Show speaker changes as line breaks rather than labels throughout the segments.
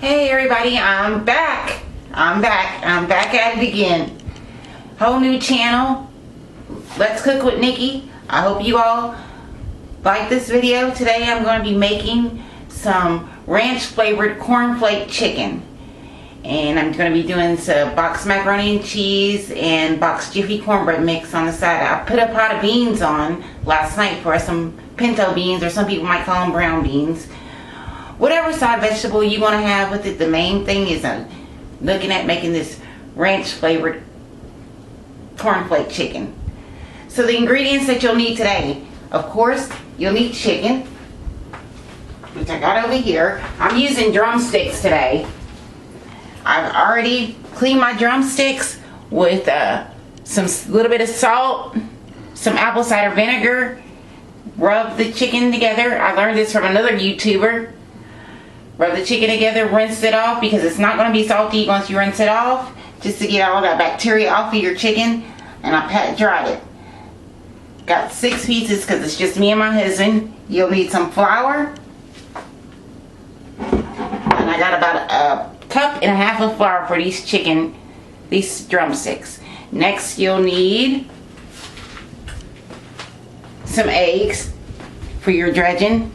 Hey everybody, I'm back at it again. Whole new channel, Let's Cook with Nikki. I hope you all like this video. Today I'm going to be making some ranch flavored cornflake chicken. And I'm going to be doing some boxed macaroni and cheese and boxed Jiffy cornbread mix on the side. I put a pot of beans on last night for some pinto beans, or some people might call them brown beans. Whatever side vegetable you want to have with it, the main thing is I'm looking at making this ranch flavored cornflake chicken. So the ingredients that you'll need today, of course, you'll need chicken, which I got over here. I'm using drumsticks today. I've already cleaned my drumsticks with some little bit of salt, some apple cider vinegar, rub the chicken together. I learned this from another YouTuber. Rub the chicken together, rinse it off because it's not going to be salty once you rinse it off, just to get all that bacteria off of your chicken. And I pat dried it. Got 6 pieces because it's just me and my husband. You'll need some flour. And I got about a cup and a half of flour for these drumsticks. Next you'll need some eggs for your dredging.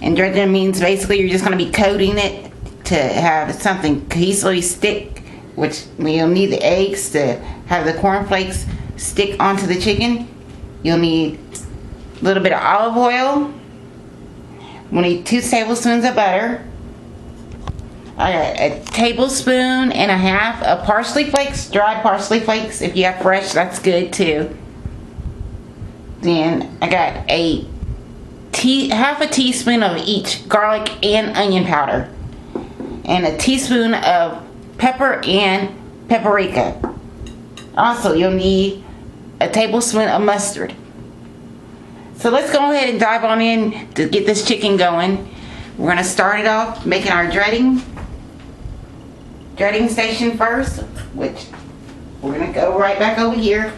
And dredging means basically you're just going to be coating it to have something cohesively stick, which you'll need the eggs to have the cornflakes stick onto the chicken. You'll need a little bit of olive oil. We'll need 2 tablespoons of butter. I got a tablespoon and a half of parsley flakes, dried parsley flakes. If you have fresh, that's good too. Then I got half a teaspoon of each garlic and onion powder, and a teaspoon of pepper and paprika. Also, you'll need a tablespoon of mustard. So let's go ahead and dive on in to get this chicken going. We're going to start it off making our dreading station first, which we're going to go right back over here.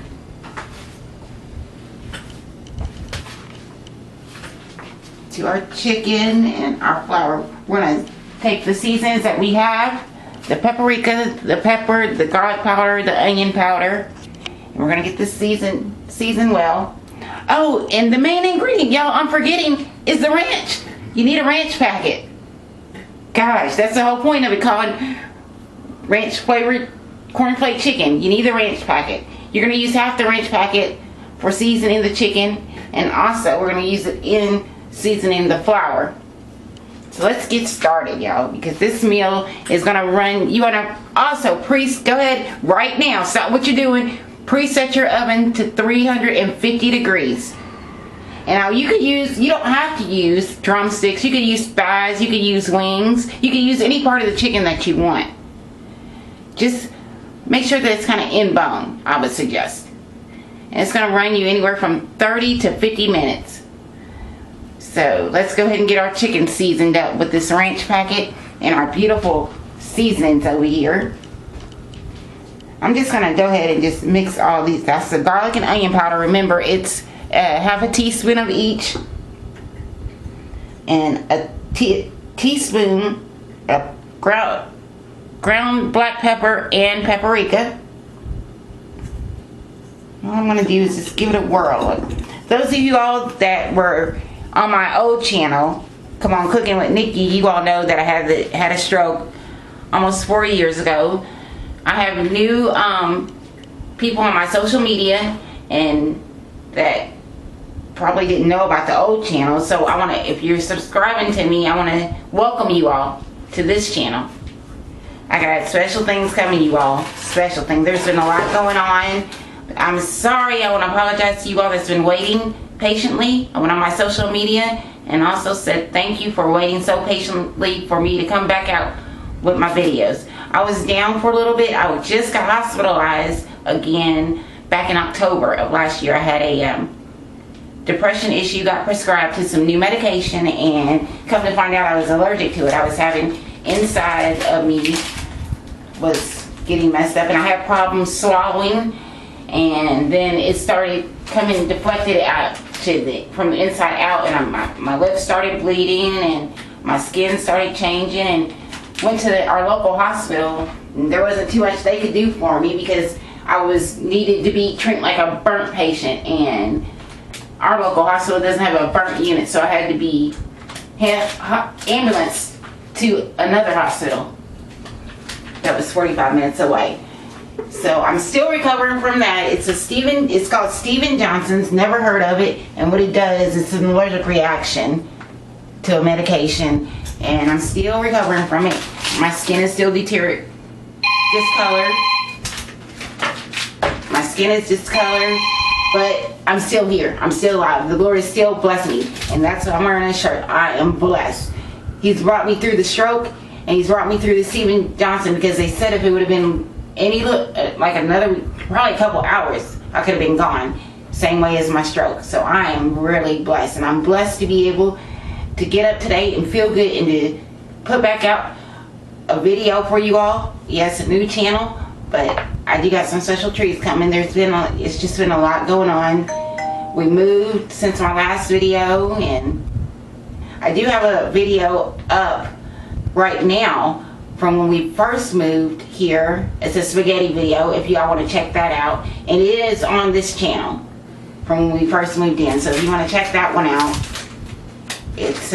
To our chicken and our flour. We're going to take the seasonings that we have, the paprika, the pepper, the garlic powder, the onion powder, and we're going to get this seasoned well. Oh, and the main ingredient, y'all, I'm forgetting, is the ranch. You need a ranch packet. Gosh, that's the whole point of it, called ranch flavored cornflake chicken. You need the ranch packet. You're going to use half the ranch packet for seasoning the chicken, and also we're going to use it in seasoning the flour. So let's get started, y'all, because this meal is going to run. You want to also go ahead right now, stop what you're doing, preset your oven to 350 degrees. And now you don't have to use drumsticks. You could use thighs, you could use wings, you could use any part of the chicken that you want. Just make sure that it's kind of in bone, I would suggest. And it's going to run you anywhere from 30 to 50 minutes. So let's go ahead and get our chicken seasoned up with this ranch packet and our beautiful seasonings over here. I'm just going to go ahead and just mix all these. That's the garlic and onion powder. Remember, it's half a teaspoon of each. And a teaspoon of ground black pepper and paprika. All I'm going to do is just give it a whirl. Those of you all that were on my old channel, Come On Cooking with Nikki, you all know that I had a stroke almost 4 years ago. I have new people on my social media and that probably didn't know about the old channel. So I want to, if you're subscribing to me, I want to welcome you all to this channel. I got special things coming, you all. Special things. There's been a lot going on. I'm sorry. I want to apologize to you all that's been waiting patiently. I went on my social media and also said thank you for waiting so patiently for me to come back out with my videos. I was down for a little bit. I just got hospitalized again back in October of last year. I had a depression issue, got prescribed to some new medication, and come to find out I was allergic to it. I was having inside of me was getting messed up, and I had problems swallowing, and then it started coming deflected out from the inside out, and my lips started bleeding and my skin started changing, and went to our local hospital, and there wasn't too much they could do for me because I was needed to be treated like a burnt patient, and our local hospital doesn't have a burnt unit, so I had to be ambulance to another hospital that was 45 minutes away. So I'm still recovering from that. It's called Steven Johnson's. Never heard of it. And what it does, it's an allergic reaction to a medication, and I'm still recovering from it. My skin is still discolored. My skin is discolored, but I'm still here. I'm still alive. The Lord is still blessing me, and that's why I'm wearing a shirt. I am blessed. He's brought me through the stroke, and He's brought me through the Steven Johnson, because they said if it would have been like another, probably a couple hours, I could have been gone. Same way as my stroke. So I am really blessed, and I'm blessed to be able to get up today and feel good and to put back out a video for you all. Yes, a new channel, but I do got some special treats coming. It's just been a lot going on. We moved since my last video, and I do have a video up right now from when we first moved here. It's a spaghetti video if y'all want to check that out, and it is on this channel from when we first moved in. So if you want to check that one out, it's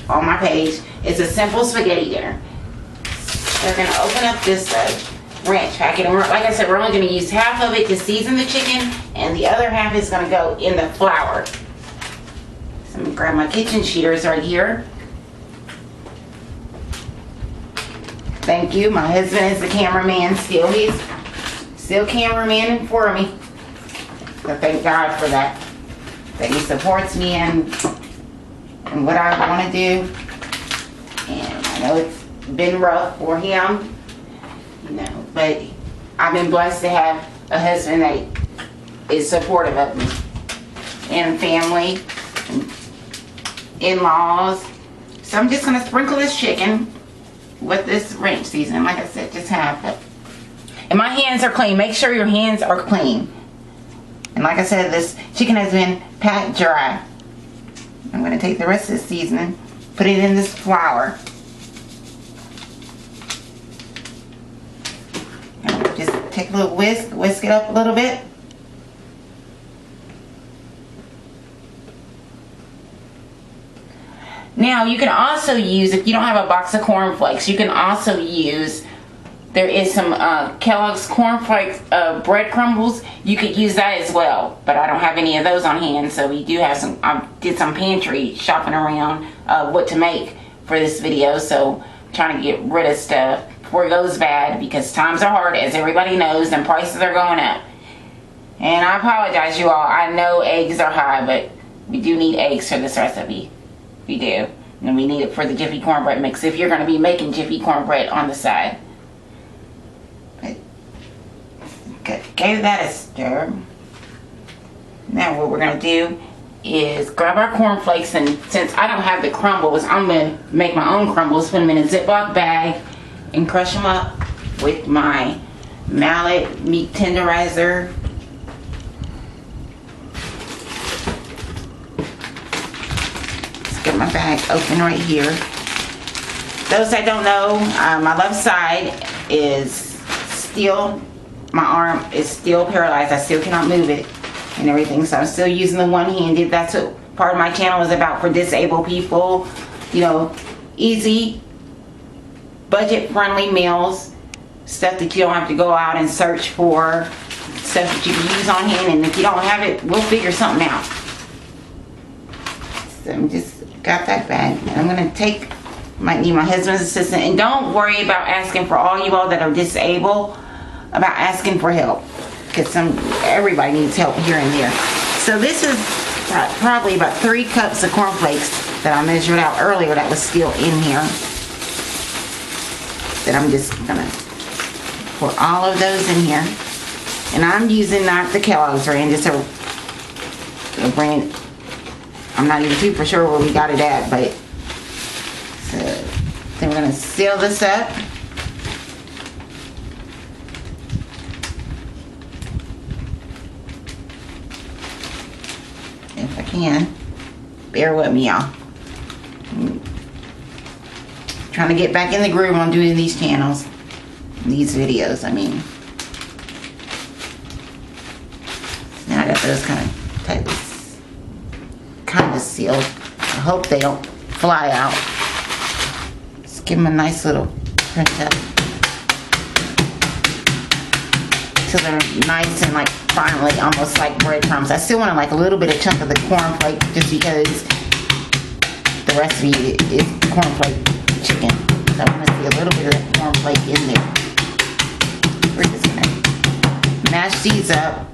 on my page. It's a simple spaghetti dinner. We're going to open up this ranch packet, and like I said, we're only going to use half of it to season the chicken, and the other half is going to go in the flour. So I'm going to grab my kitchen sheeters right here. Thank you. My husband is the cameraman still. He's still cameraman for me. So thank God for that. That he supports me in what I want to do. And I know it's been rough for him, but I've been blessed to have a husband that is supportive of me, and family, and in-laws. So I'm just going to sprinkle this chicken with this ranch seasoning. Like I said, just half it. And my hands are clean. Make sure your hands are clean. And like I said, this chicken has been pat dry. I'm going to take the rest of the seasoning, put it in this flour. And just take a little whisk it up a little bit. Now you can also use, if you don't have a box of corn flakes, you can also use, there is some Kellogg's corn flakes bread crumbles. You could use that as well, but I don't have any of those on hand. So we do have some. I did some pantry shopping around what to make for this video. So I'm trying to get rid of stuff before it goes bad, because times are hard, as everybody knows, and prices are going up. And I apologize, you all. I know eggs are high, but we do need eggs for this recipe. We do. And we need it for the Jiffy cornbread mix, if you're going to be making Jiffy cornbread on the side. But give that a stir. Now what we're going to do is grab our cornflakes, and since I don't have the crumbles, I'm going to make my own crumbles, put them in a Ziploc bag, and crush them up with my mallet meat tenderizer. Get my bag open right here. Those that don't know, my left side is still, my arm is still paralyzed. I still cannot move it and everything, so I'm still using the one-handed. That's what part of my channel is about, for disabled people. Easy, budget-friendly meals, stuff that you don't have to go out and search for, stuff that you can use on hand, and if you don't have it, we'll figure something out. So I'm just got that bag, and I'm going to take, might need my husband's assistance. And don't worry about asking, for all you all that are disabled, about asking for help, because everybody needs help here and there. So this is probably about 3 cups of cornflakes that I measured out earlier that was still in here, that I'm just going to pour all of those in here. And I'm using not the Kellogg's brand, just a brand. I'm not even super sure where we got it at, but so then we're going to seal this up. If I can. Bear with me, y'all. trying to get back in the groove on doing these channels, these videos, I mean. Now I got those kind of tightly sealed. I hope they don't fly out. Just give them a nice little print up till they're nice and like finally almost like breadcrumbs. I still want like a little bit of chunk of the cornflake just because the recipe is cornflake chicken. So I want to see a little bit of that cornflake in there. We're just gonna mash these up.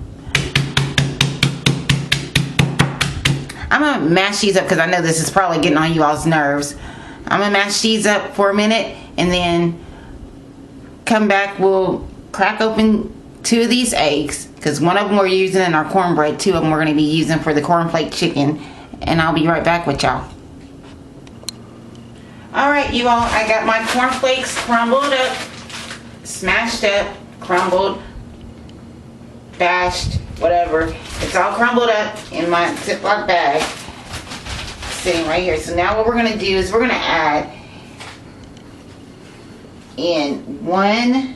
I'm gonna mash these up because I know this is probably getting on you all's nerves. I'm gonna mash these up for a minute and then come back. We'll crack open 2 of these eggs because 1 of them we're using in our cornbread, 2 of them we're going to be using for the cornflake chicken, and I'll be right back with y'all. Alright you all, I got my cornflakes crumbled up, smashed up, crumbled, bashed, whatever. It's all crumbled up in my Ziploc bag sitting right here. So now what we're going to do is we're going to add in 1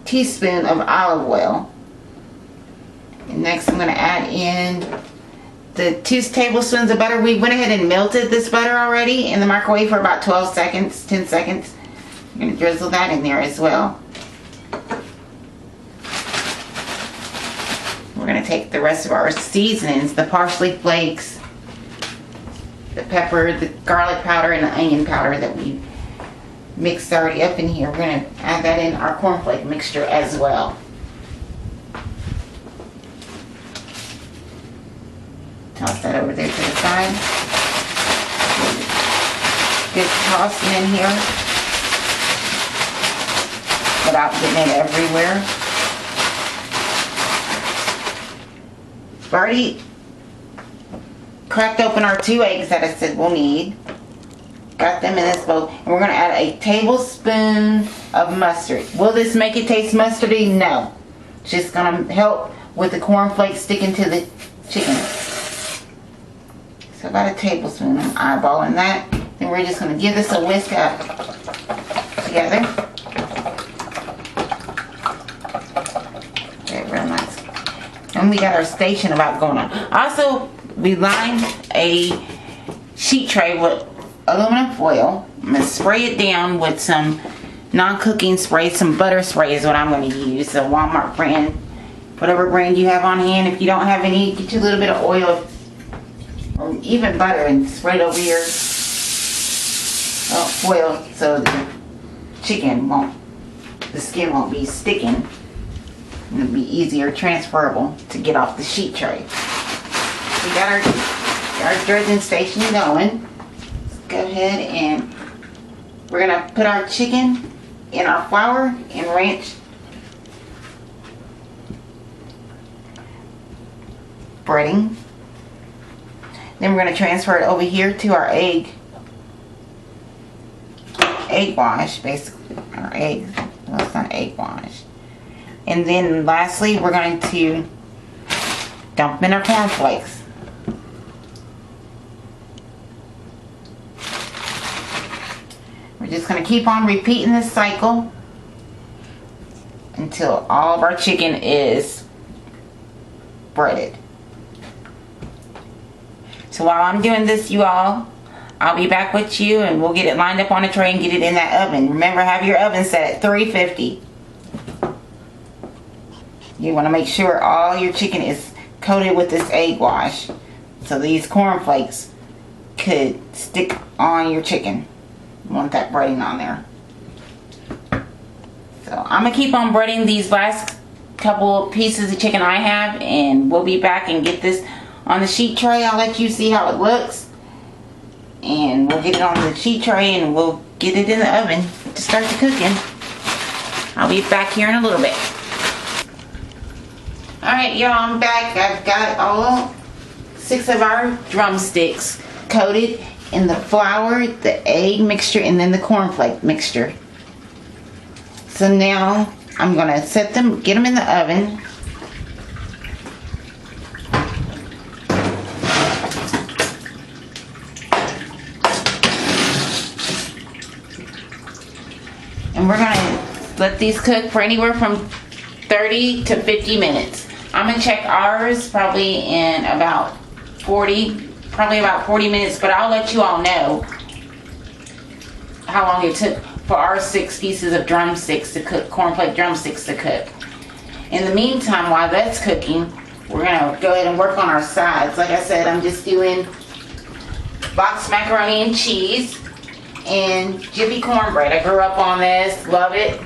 teaspoon of olive oil. And next I'm going to add in the 2 tablespoons of butter. We went ahead and melted this butter already in the microwave for about 12 seconds, 10 seconds. I'm going to drizzle that in there as well. We're going to take the rest of our seasonings, the parsley flakes, the pepper, the garlic powder, and the onion powder that we mixed already up in here. We're going to add that in our cornflake mixture as well. Toss that over there to the side. Good tossing in here without getting it everywhere. We've already cracked open our 2 eggs that I said we'll need. Got them in this bowl. And we're going to add a tablespoon of mustard. Will this make it taste mustardy? No. It's just going to help with the cornflakes sticking to the chicken. So about a tablespoon. I'm eyeballing that. Then we're just going to give this a whisk up together. Okay, real nice. And we got our station about going on. Also, we lined a sheet tray with aluminum foil. I'm going to spray it down with some non-cooking spray, some butter spray is what I'm going to use. The Walmart brand, whatever brand you have on hand. If you don't have any, get you a little bit of oil or even butter and spray it over your foil so the chicken won't, the skin won't be sticking. It'll be easier transferable to get off the sheet tray. We got our dredging station going. Let's go ahead and we're going to put our chicken in our flour and ranch breading. Then we're going to transfer it over here to our egg wash, basically. Our egg, well, it's not egg wash. And then lastly, we're going to dump in our cornflakes. We're just going to keep on repeating this cycle until all of our chicken is breaded. So while I'm doing this, you all, I'll be back with you and we'll get it lined up on a tray and get it in that oven. Remember, have your oven set at 350. You want to make sure all your chicken is coated with this egg wash so these cornflakes could stick on your chicken. You want that breading on there. So I'm going to keep on breading these last couple pieces of chicken I have, and we'll be back and get this on the sheet tray. I'll let you see how it looks, and we'll get it on the sheet tray and we'll get it in the oven to start the cooking. I'll be back here in a little bit. Alright y'all, I'm back. I've got all 6 of our drumsticks coated in the flour, the egg mixture, and then the cornflake mixture. So now I'm going to set them, get them in the oven. And we're gonna let these cook for anywhere from 30 to 50 minutes. I'm gonna check ours probably in about 40 minutes, but I'll let you all know how long it took for our 6 pieces of drumsticks to cook, cornflake drumsticks to cook. In the meantime, while that's cooking, we're gonna go ahead and work on our sides. Like I said, I'm just doing boxed macaroni and cheese and jiffy cornbread. I grew up on this, love it,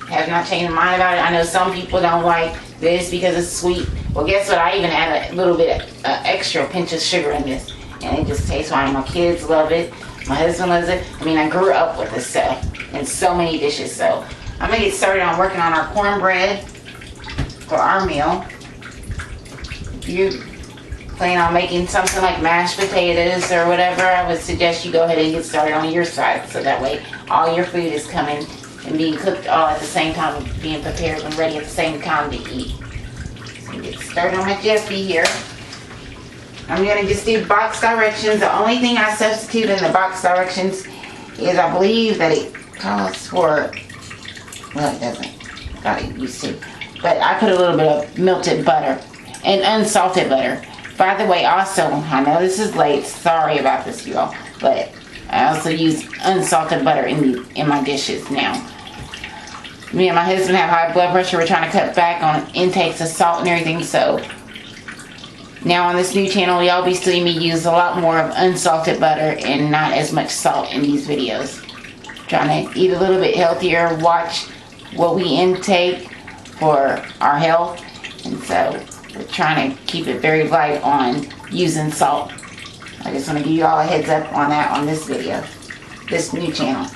have not changed my mind about it. I know some people don't like this because it's sweet. Well, guess what? I even add a little bit extra pinch of sugar in this, and it just tastes fine. My kids love it. My husband loves it. I mean, I grew up with this stuff in so many dishes. So I'm gonna get started on working on our cornbread for our meal. If you plan on making something like mashed potatoes or whatever, I would suggest you go ahead and get started on your side, so that way all your food is coming and being cooked all at the same time, being prepared and ready at the same time to eat. So get started on my Jeffy here. I'm going to just do box directions. The only thing I substitute in the box directions is I believe that it calls for, well, it doesn't. I thought it used to. But I put a little bit of melted butter and unsalted butter. By the way, also, I know this is late. Sorry about this, you all. But I also use unsalted butter in my dishes now. Me and my husband have high blood pressure. We're trying to cut back on intakes of salt and everything. So now on this new channel, y'all be seeing me use a lot more of unsalted butter and not as much salt in these videos. Trying to eat a little bit healthier, watch what we intake for our health. And so we're trying to keep it very light on using salt. I just want to give you all a heads up on that on this video, this new channel.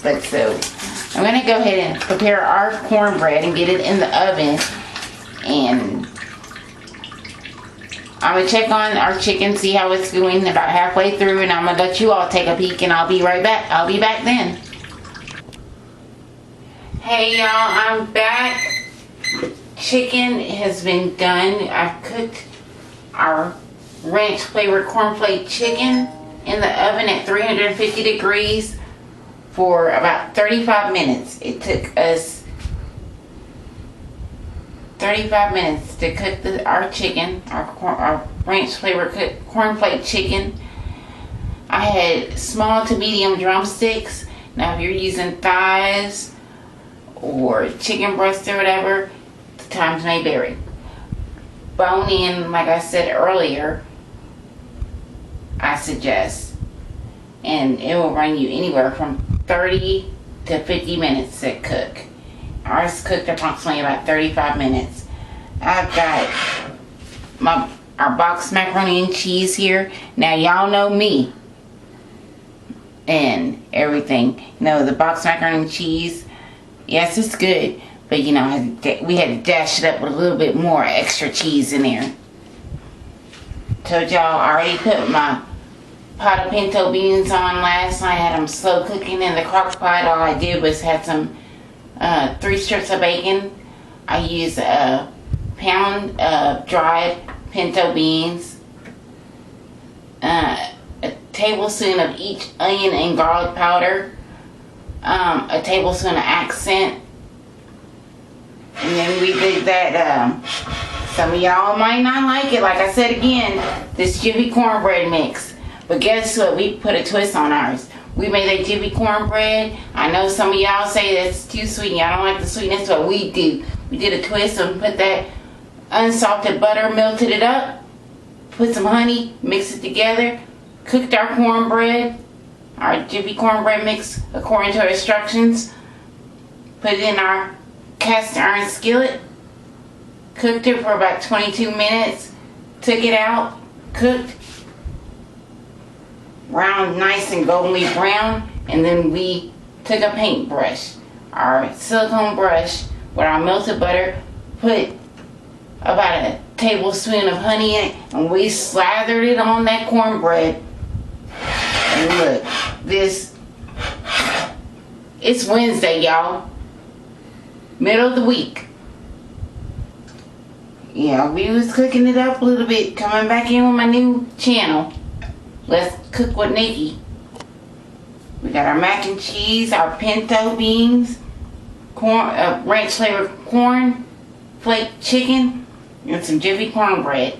But so I'm going to go ahead and prepare our cornbread and get it in the oven. And I'm going to check on our chicken, see how it's doing about halfway through, and I'm going to let you all take a peek, and I'll be right back. I'll be back then. Hey y'all, I'm back. Chicken has been done. I've cooked our ranch flavored cornflake chicken in the oven at 350 degrees for about 35 minutes. It took us 35 minutes to cook our chicken, our ranch flavored cornflake chicken. I had small to medium drumsticks. Now if you're using thighs or chicken breast or whatever, the times may vary. Bone in, like I said earlier, I suggest, and it will run you anywhere from 30 to 50 minutes to cook. Ours cooked approximately about 35 minutes. I've got our boxed macaroni and cheese here. Now y'all know me and everything. You know, the boxed macaroni and cheese, yes, it's good, but you know, we had to dash it up with a little bit more extra cheese in there. Told y'all I already put my pot of pinto beans on last night. I had them slow cooking in the crock pot. All I did was had some 3 strips of bacon. I used a pound of dried pinto beans, a tablespoon of each onion and garlic powder, a tablespoon of accent, and then we did that. Some of y'all might not like it. Like I said again, this jiffy cornbread mix. But guess what? We put a twist on ours. We made that jiffy cornbread. I know some of y'all say that's too sweet. Y'all don't like the sweetness, but we do. We did a twist and put that unsalted butter, melted it up, put some honey, mixed it together, cooked our cornbread, our jiffy cornbread mix according to our instructions, put it in our cast iron skillet, cooked it for about 22 minutes, took it out, cooked, brown, nice and goldenly brown, and then we took a paintbrush, our silicone brush with our melted butter, put about a tablespoon of honey in it, and we slathered it on that cornbread. And look, it's Wednesday, y'all, middle of the week. Yeah, we was cooking it up a little bit, coming back in with my new channel, Let's Cook with Nikki. We got our mac and cheese, our pinto beans, corn, ranch flavored corn, flake chicken, and some Jiffy cornbread.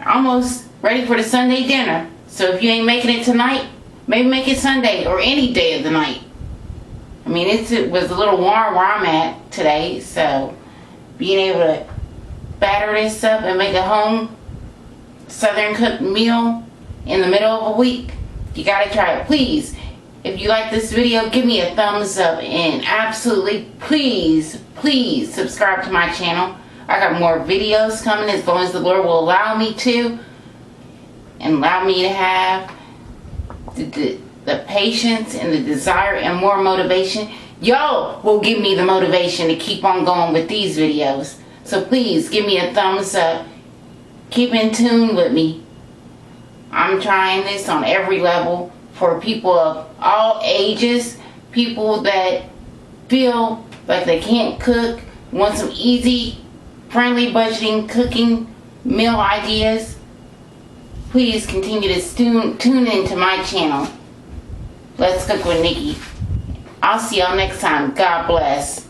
Almost ready for the Sunday dinner. So if you ain't making it tonight, maybe make it Sunday or any day of the night. I mean, it was a little warm where I'm at today, so being able to batter this up and make a home southern cooked meal in the middle of a week, you gotta try it. Please, if you like this video, give me a thumbs up, and absolutely please subscribe to my channel. I got more videos coming as long as the Lord will allow me to, and allow me to have the patience and the desire and more motivation. Y'all will give me the motivation to keep on going with these videos. So please give me a thumbs up. Keep in tune with me. I'm trying this on every level for people of all ages, people that feel like they can't cook, want some easy, friendly budgeting cooking meal ideas. Please continue to tune into my channel. Let's Cook with Nikki. I'll see y'all next time. God bless.